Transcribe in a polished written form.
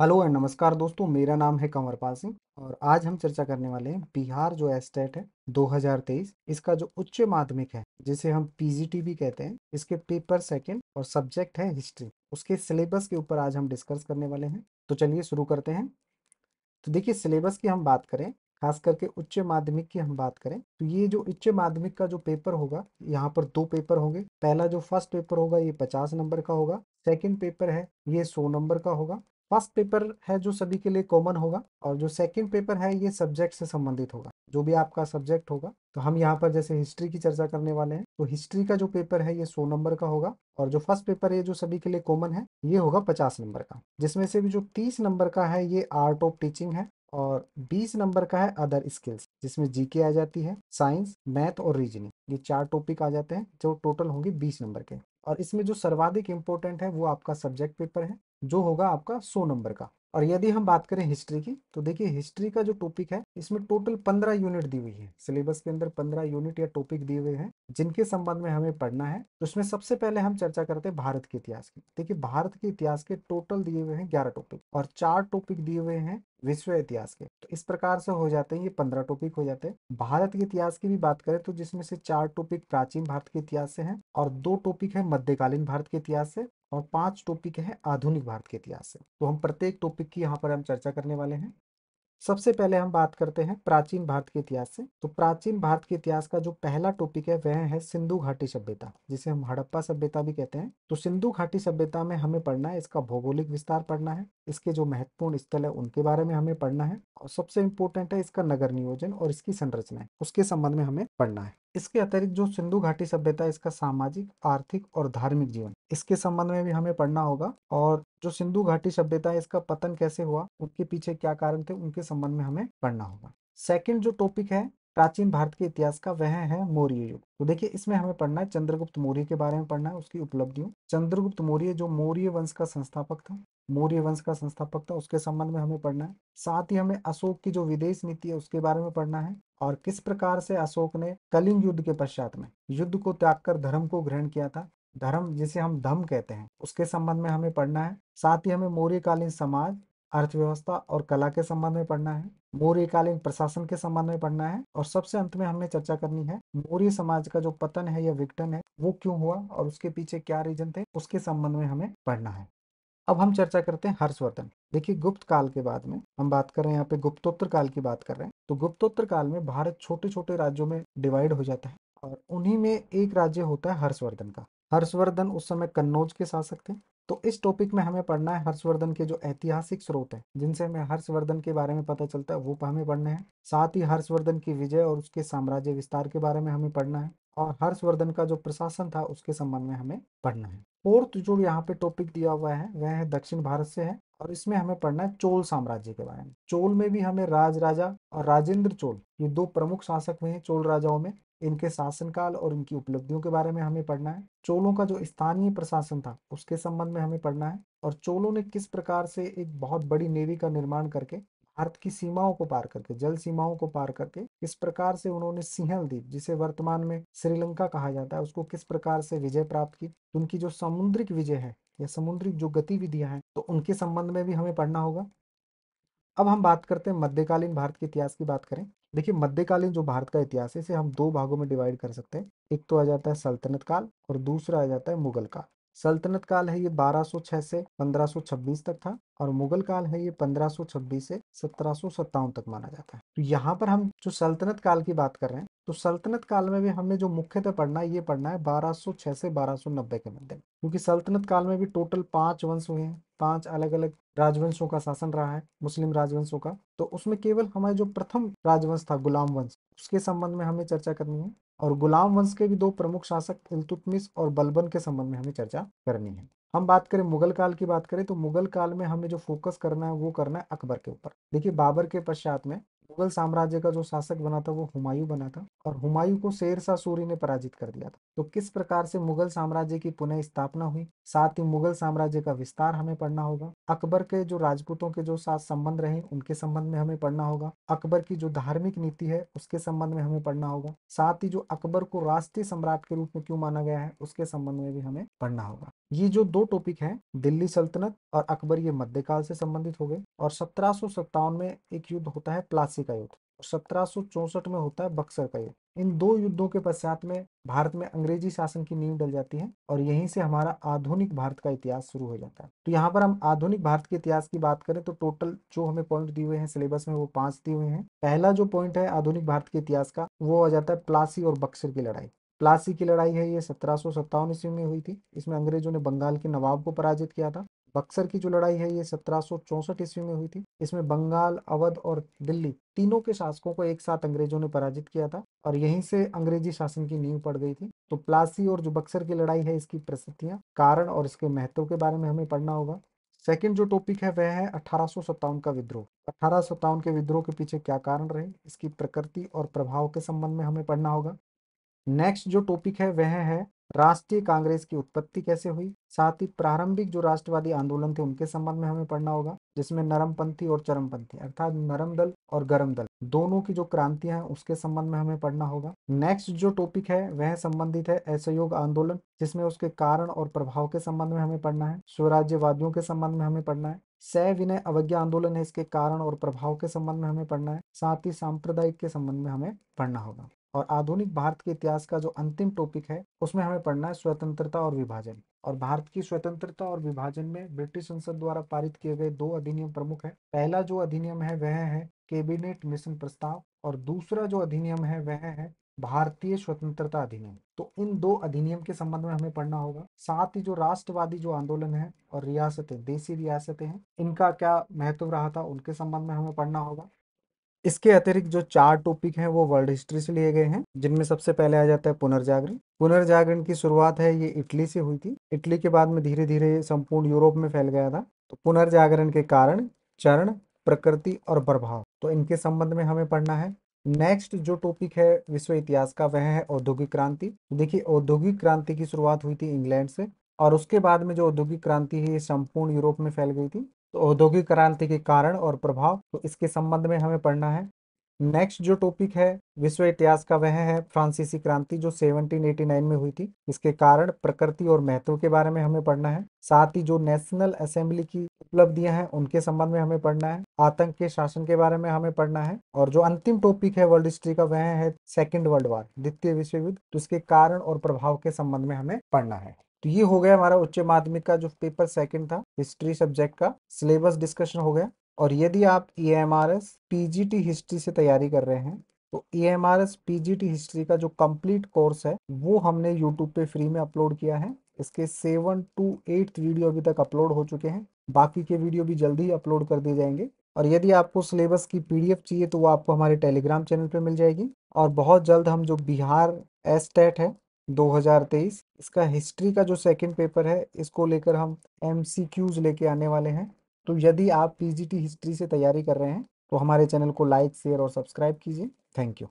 Hello and नमस्कार दोस्तों, मेरा नाम है कंवरपाल सिंह और आज हम चर्चा करने वाले हैं बिहार जो एस्टेट है 2023 इसका जो उच्च माध्यमिक है जिसे हम पीजीटी भी कहते हैं, इसके पेपर सेकंड और सब्जेक्ट है हिस्ट्री, उसके सिलेबस के ऊपर आज हम डिस्कस करने वाले हैं। तो चलिए शुरू करते हैं। तो देखिए, सिलेबस की हम बात करें, खास करके उच्च माध्यमिक की हम बात करें, तो ये जो उच्च माध्यमिक का जो पेपर होगा, यहाँ पर दो पेपर होंगे। पहला जो फर्स्ट पेपर होगा ये 50 नंबर का होगा। सेकंड पेपर है ये 100 नंबर का होगा। फर्स्ट पेपर है जो सभी के लिए कॉमन होगा और जो सेकंड पेपर है ये सब्जेक्ट से संबंधित होगा, जो भी आपका सब्जेक्ट होगा। तो हम यहाँ पर जैसे हिस्ट्री की चर्चा करने वाले हैं, तो हिस्ट्री का जो पेपर है ये 100 नंबर का होगा और जो फर्स्ट पेपर है जो सभी के लिए कॉमन है ये होगा 50 नंबर का, जिसमें से भी जो 30 नंबर का है ये आर्ट ऑफ टीचिंग है और 20 नंबर का है अदर स्किल्स, जिसमें जीके आ जाती है, साइंस, मैथ और रीजनिंग। ये चार टॉपिक आ जाते हैं जो टोटल होंगे 20 नंबर के। और इसमें जो सर्वाधिक इंपॉर्टेंट है वो आपका सब्जेक्ट पेपर है जो होगा आपका 100 नंबर का। और यदि हम बात करें हिस्ट्री की, तो देखिए हिस्ट्री का जो टॉपिक है इसमें टोटल 15 यूनिट दी हुई है। सिलेबस के अंदर 15 यूनिट या टॉपिक दिए हुए हैं जिनके संबंध में हमें पढ़ना है। तो इसमें सबसे पहले हम चर्चा करते हैं भारत के इतिहास की। देखिए, भारत के इतिहास के टोटल दिए हुए हैं 11 टॉपिक और 4 टॉपिक दिए हुए हैं विश्व इतिहास के। तो इस प्रकार से हो जाते हैं, ये 15 टॉपिक हो जाते हैं। भारत के इतिहास की भी बात करें तो जिसमें से 4 टॉपिक प्राचीन भारत के इतिहास से हैं और 2 टॉपिक है मध्यकालीन भारत के इतिहास से और 5 टॉपिक है आधुनिक भारत के इतिहास से। तो हम प्रत्येक टॉपिक की यहाँ पर हम चर्चा करने वाले हैं। सबसे पहले हम बात करते हैं प्राचीन भारत के इतिहास से। तो प्राचीन भारत के इतिहास का जो पहला टॉपिक है वह है सिंधु घाटी सभ्यता, जिसे हम हड़प्पा सभ्यता भी कहते हैं। तो सिंधु घाटी सभ्यता में हमें पढ़ना है, इसका भौगोलिक विस्तार पढ़ना है, इसके जो महत्वपूर्ण स्थल है उनके बारे में हमें पढ़ना है और सबसे इंपॉर्टेंट है इसका नगर नियोजन और इसकी संरचना है, उसके संबंध में हमें पढ़ना है। इसके अतिरिक्त जो सिंधु घाटी सभ्यता है इसका सामाजिक, आर्थिक और धार्मिक जीवन, इसके संबंध में भी हमें पढ़ना होगा। और जो सिंधु घाटी सभ्यता है इसका पतन कैसे हुआ, उनके पीछे क्या कारण थे, उनके संबंध में हमें पढ़ना होगा। सेकंड जो टॉपिक है प्राचीन भारत के इतिहास का वह है मौर्य युग। तो देखिए, इसमें हमें पढ़ना है चंद्रगुप्त मौर्य के बारे में पढ़ना है, उसकी उपलब्धियों। चंद्रगुप्त मौर्य जो मौर्य वंश का संस्थापक था, मौर्य वंश का संस्थापक था, उसके संबंध में हमें पढ़ना है। साथ ही हमें अशोक की जो विदेश नीति है उसके बारे में पढ़ना है और किस प्रकार से अशोक ने कलिंग युद्ध के पश्चात में युद्ध को त्याग कर धर्म को ग्रहण किया था, धर्म जिसे हम धम्म कहते हैं, उसके संबंध में हमें पढ़ना है। साथ ही हमें मौर्यकालीन समाज, अर्थव्यवस्था और कला के संबंध में पढ़ना है, मौर्यकालीन प्रशासन के संबंध में पढ़ना है और सबसे अंत में हमने चर्चा करनी है मौर्य समाज का जो पतन है या विघटन है वो क्यों हुआ और उसके पीछे क्या रीजन थे, उसके संबंध में हमें पढ़ना है। अब हम चर्चा करते हैं हर्षवर्धन। देखिए, गुप्त काल के बाद में हम बात कर रहे हैं, यहाँ पे गुप्तोत्तर काल की बात कर रहे हैं। तो गुप्तोत्तर काल में भारत छोटे छोटे राज्यों में डिवाइड हो जाता है और उन्हीं में एक राज्य होता है हर्षवर्धन का। हर्षवर्धन उस समय कन्नौज के शासक थे। तो इस टॉपिक में हमें पढ़ना है हर्षवर्धन के जो ऐतिहासिक स्रोत है जिनसे हमें हर्षवर्धन के बारे में पता चलता है वो हमें पढ़ना है। साथ ही हर्षवर्धन की विजय और उसके साम्राज्य विस्तार के बारे में हमें पढ़ना है और हर्षवर्धन का जो प्रशासन था उसके संबंध में हमें पढ़ना है। फोर्थ जो यहाँ पे टॉपिक दिया हुआ है वह है दक्षिण भारत से है और इसमें हमें पढ़ना है चोल साम्राज्य के बारे में। चोल में भी हमें राज राजा और राजेंद्र चोल, ये दो प्रमुख शासक हुए हैं चोल राजाओं में, इनके शासनकाल और इनकी उपलब्धियों के बारे में हमें पढ़ना है। चोलों का जो स्थानीय प्रशासन था उसके संबंध में हमें पढ़ना है और चोलों ने किस प्रकार से एक बहुत बड़ी नेवी का निर्माण करके भारत की सीमाओं को पार करके, जल सीमाओं को पार करके किस प्रकार से उन्होंने सिंहल द्वीप, जिसे वर्तमान में श्रीलंका कहा जाता है, उसको किस प्रकार से विजय प्राप्त की। उनकी जो समुद्रिक विजय है या समुद्रिक जो गतिविधियां हैं तो उनके संबंध में भी हमें पढ़ना होगा। अब हम बात करते हैं मध्यकालीन भारत के इतिहास की बात करें। देखिए, मध्यकालीन जो भारत का इतिहास है इसे हम दो भागों में डिवाइड कर सकते हैं। एक तो आ जाता है सल्तनत काल और दूसरा आ जाता है मुगल काल। सल्तनत काल है ये 1206 से 1526 तक था और मुगल काल है ये 1526 से 1757 तक माना जाता है। तो यहाँ पर हम जो सल्तनत काल की बात कर रहे हैं, तो सल्तनत काल में भी हमें जो मुख्यतः पढ़ना है ये पढ़ना है 1206 से 1290 के मध्य में, क्योंकि सल्तनत काल में भी टोटल 5 वंश हुए हैं, 5 अलग अलग राजवंशों का शासन रहा है, मुस्लिम राजवंशों का। तो उसमें केवल हमारे जो प्रथम राजवंश था गुलाम वंश, उसके संबंध में हमें चर्चा करनी है और गुलाम वंश के भी दो प्रमुख शासक इल्तुतमिश और बलबन के संबंध में हमें चर्चा करनी है। हम बात करें मुगल काल की बात करें तो मुगल काल में हमें जो फोकस करना है वो करना है अकबर के ऊपर। देखिए, बाबर के पश्चात में मुगल साम्राज्य का जो शासक बना था वो हुमायूं बना था और हुमायूं को शेर शाह सूरी ने पराजित कर दिया था। तो किस प्रकार से मुगल साम्राज्य की पुनः स्थापना हुई, साथ ही मुगल साम्राज्य का विस्तार हमें पढ़ना होगा। अकबर के जो राजपूतों के जो साथ संबंध रहे उनके संबंध में हमें पढ़ना होगा। अकबर की जो धार्मिक नीति है उसके संबंध में हमें पढ़ना होगा। साथ ही जो अकबर को राष्ट्रीय सम्राट के रूप में क्यों माना गया है उसके संबंध में भी हमें पढ़ना होगा। ये जो दो टॉपिक हैं, दिल्ली सल्तनत और अकबर, ये मध्यकाल से संबंधित हो गए। और 1757 में एक युद्ध होता है प्लासी का युद्ध, और 1764 में होता है बक्सर का युद्ध। इन दो युद्धों के पश्चात में भारत में अंग्रेजी शासन की नींव डल जाती है और यहीं से हमारा आधुनिक भारत का इतिहास शुरू हो जाता है। तो यहाँ पर हम आधुनिक भारत के इतिहास की बात करें तो टोटल जो हमें पॉइंट दिए हुए हैं सिलेबस में वो 5 दिए हुए हैं। पहला जो पॉइंट है आधुनिक भारत के इतिहास का वो आ जाता है प्लासी और बक्सर की लड़ाई। प्लासी की लड़ाई है ये 1757 ईस्वी में हुई थी। इसमें अंग्रेजों ने बंगाल के नवाब को पराजित किया था। बक्सर की जो लड़ाई है ये 1764 ईस्वी में हुई थी। इसमें बंगाल, अवध और दिल्ली तीनों के शासकों को एक साथ अंग्रेजों ने पराजित किया था और यहीं से अंग्रेजी शासन की नींव पड़ गई थी। तो प्लासी और जो बक्सर की लड़ाई है इसकी प्रसिद्धियां, कारण और इसके महत्व के बारे में हमें पढ़ना होगा। सेकंड जो टॉपिक है वह है 1857 का विद्रोह। 1857 के विद्रोह के पीछे क्या कारण रहे, इसकी प्रकृति और प्रभाव के संबंध में हमें पढ़ना होगा। नेक्स्ट जो टॉपिक है वह है राष्ट्रीय कांग्रेस की उत्पत्ति कैसे हुई, साथ ही प्रारंभिक जो राष्ट्रवादी आंदोलन थे उनके संबंध में हमें पढ़ना होगा, जिसमें नरमपंथी और चरमपंथी अर्थात नरम दल और गरम दल दोनों की जो क्रांतियां हैं उसके संबंध में हमें पढ़ना होगा। नेक्स्ट जो टॉपिक है वह संबंधित है असहयोग आंदोलन, जिसमें उसके कारण और प्रभाव के संबंध में हमें पढ़ना है। स्वराज्यवादियों के संबंध में हमें पढ़ना है। सविनय अवज्ञा आंदोलन है, इसके कारण और प्रभाव के संबंध में हमें पढ़ना है। साथ ही सांप्रदायिक के संबंध में हमें पढ़ना होगा। और आधुनिक भारत के इतिहास का जो अंतिम टॉपिक है उसमें हमें पढ़ना है स्वतंत्रता और विभाजन। और भारत की स्वतंत्रता और विभाजन में ब्रिटिश संसद द्वारा पारित किए गए दो अधिनियम प्रमुख है। पहला जो अधिनियम है वह है कैबिनेट मिशन प्रस्ताव और दूसरा जो अधिनियम है वह है भारतीय स्वतंत्रता अधिनियम। तो इन दो अधिनियम के संबंध में हमें पढ़ना होगा। साथ ही जो राष्ट्रवादी जो आंदोलन है और रियासतें, देसी रियासतें हैं, इनका क्या महत्व रहा था उनके संबंध में हमें पढ़ना होगा। इसके अतिरिक्त जो चार टॉपिक हैं वो वर्ल्ड हिस्ट्री से लिए गए हैं, जिनमें सबसे पहले आ जाता है पुनर्जागरण। पुनर्जागरण की शुरुआत है ये इटली से हुई थी। इटली के बाद में धीरे धीरे संपूर्ण यूरोप में फैल गया था। तो पुनर्जागरण के कारण, चरण, प्रकृति और प्रभाव, तो इनके संबंध में हमें पढ़ना है। नेक्स्ट जो टॉपिक है विश्व इतिहास का वह है औद्योगिक क्रांति। देखिए औद्योगिक क्रांति की शुरुआत हुई थी इंग्लैंड से और उसके बाद में जो औद्योगिक क्रांति है ये संपूर्ण यूरोप में फैल गई थी। तो औद्योगिक क्रांति के कारण और प्रभाव, तो इसके संबंध में हमें पढ़ना है। नेक्स्ट जो टॉपिक है विश्व इतिहास का वह है फ्रांसीसी क्रांति जो 1789 में हुई थी। इसके कारण, प्रकृति और महत्व के बारे में हमें पढ़ना है। साथ ही जो नेशनल असेंबली की उपलब्धियां हैं उनके संबंध में हमें पढ़ना है। आतंक के शासन के बारे में हमें पढ़ना है। और जो अंतिम टॉपिक है वर्ल्ड हिस्ट्री का वह है सेकेंड वर्ल्ड वॉर, द्वितीय विश्व युद्ध, तो इसके कारण और प्रभाव के संबंध में हमें पढ़ना है। तो ये हो गया हमारा उच्च माध्यमिक का जो पेपर सेकंड था हिस्ट्री सब्जेक्ट का, सिलेबस डिस्कशन हो गया। और यदि आप EMRS PGT हिस्ट्री से तैयारी कर रहे हैं तो EMRS PGT हिस्ट्री का जो कंप्लीट कोर्स है वो हमने यूट्यूब पे फ्री में अपलोड किया है। इसके 7 to 8 वीडियो अभी तक अपलोड हो चुके हैं, बाकी के वीडियो भी जल्दी ही अपलोड कर दिए जाएंगे। और यदि आपको सिलेबस की PDF चाहिए तो वो आपको हमारे टेलीग्राम चैनल पे मिल जाएगी। और बहुत जल्द हम जो बिहार एस्टेट है 2023, इसका हिस्ट्री का जो सेकंड पेपर है इसको लेकर हम MCQs लेके आने वाले हैं। तो यदि आप PGT हिस्ट्री से तैयारी कर रहे हैं तो हमारे चैनल को लाइक, शेयर और सब्सक्राइब कीजिए। Thank you.